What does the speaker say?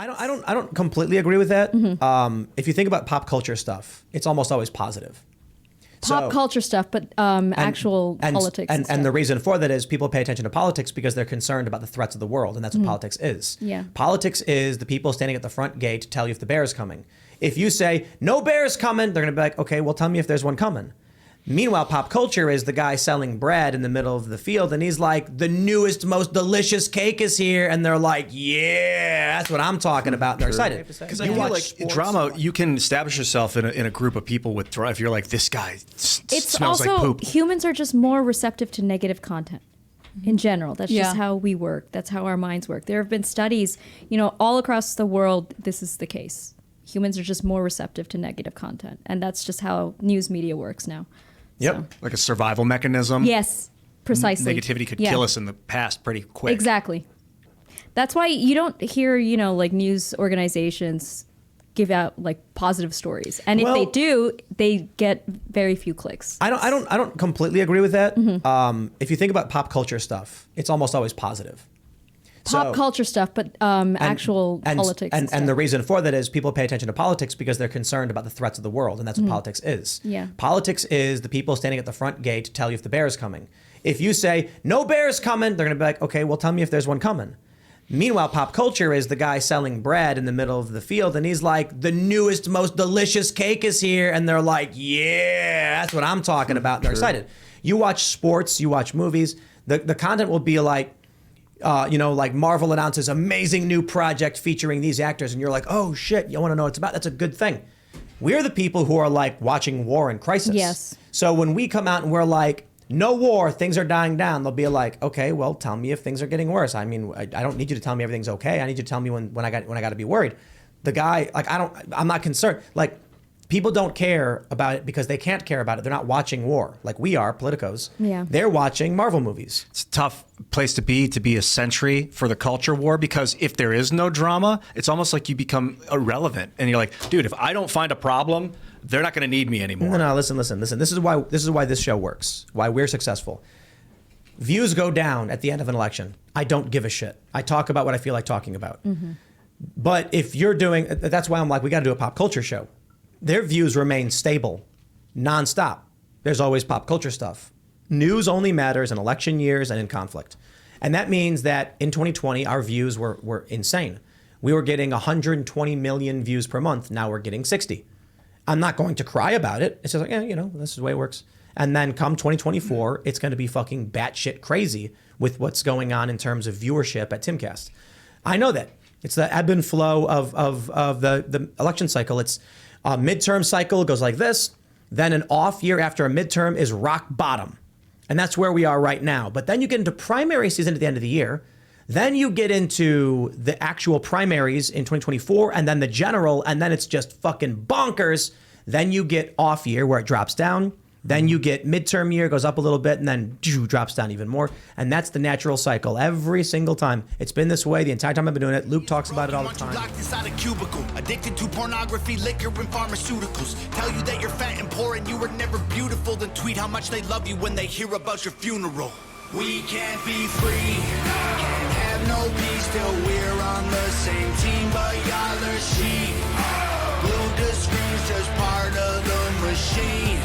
I don't completely agree with that. If you think about pop culture stuff, it's almost always positive. Pop culture stuff, but actual politics. And the reason for that is people pay attention to politics because they're concerned about the threats of the world, and that's what politics is. Yeah. Politics is the people standing at the front gate to tell you if the bear's coming. If you say, no bear's coming, they're going to be like, okay, well, tell me if there's one coming. Meanwhile, pop culture is the guy selling bread in the middle of the field, and he's like, the newest, most delicious cake is here, and they're like, yeah, that's what I'm talking about. And they're excited. Because I feel like drama, you can establish yourself in a group of people with drama. If you're like, this guy smells like poop. Humans are just more receptive to negative content in general. That's just how we work. That's how our minds work. There have been studies, all across the world, this is the case. Humans are just more receptive to negative content, and that's just how news media works now. Yep, So. like a survival mechanism. Yes, precisely. Negativity could kill us in the past pretty quick. Exactly. That's why you don't hear, like news organizations give out like positive stories, and if they do, they get very few clicks. I don't completely agree with that. If you think about pop culture stuff, it's almost always positive. Pop culture stuff, but actual politics. And the reason for that is people pay attention to politics because they're concerned about the threats of the world, and that's what politics is. Yeah. Politics is the people standing at the front gate to tell you if the bear's coming. If you say, no bear's coming, they're going to be like, okay, well, tell me if there's one coming. Meanwhile, pop culture is the guy selling bread in the middle of the field, and he's like, the newest, most delicious cake is here, and they're like, yeah, that's what I'm talking about, and they're excited. You watch sports, you watch movies, the content will be like, like Marvel announces amazing new project featuring these actors, and you're like, oh shit, you want to know what it's about? That's a good thing. We're the people who are like watching War and Crisis. Yes. So when we come out and we're like, no war, things are dying down, they'll be like, okay, well, tell me if things are getting worse. I mean, I don't need you to tell me everything's okay. I need you to tell me when I got to be worried. The guy, like, I'm not concerned. Like, people don't care about it because they can't care about it. They're not watching war like we are, politicos. Yeah. They're watching Marvel movies. It's a tough place to be a sentry for the culture war, because if there is no drama, it's almost like you become irrelevant. And you're like, dude, if I don't find a problem, they're not going to need me anymore. No, listen. This is why this show works, why we're successful. Views go down at the end of an election. I don't give a shit. I talk about what I feel like talking about. But if you're doing, that's why I'm like, we got to do a pop culture show. Their views remain stable, nonstop. There's always pop culture stuff. News only matters in election years and in conflict. And that means that in 2020, our views were insane. We were getting 120 million views per month. Now we're getting 60. I'm not going to cry about it. It's just like, this is the way it works. And then come 2024, it's going to be fucking batshit crazy with what's going on in terms of viewership at Timcast. I know that. It's the ebb and flow of the election cycle. It's a midterm cycle goes like this. Then an off year after a midterm is rock bottom. And that's where we are right now. But then you get into primary season at the end of the year. Then you get into the actual primaries in 2024, and then the general, and then it's just fucking bonkers. Then you get off year where it drops down. Then you get midterm year, goes up a little bit, and then drops down even more. And that's the natural cycle every single time. It's been this way the entire time I've been doing it. Luke talks about it all the time. Locked inside a cubicle, addicted to pornography, liquor, and pharmaceuticals. Tell you that you're fat and poor and you were never beautiful. Then tweet how much they love you when they hear about your funeral. We can't be free, can't have no peace till we're on the same team, but y'all are sheep. Glued to screens, just part of the machine.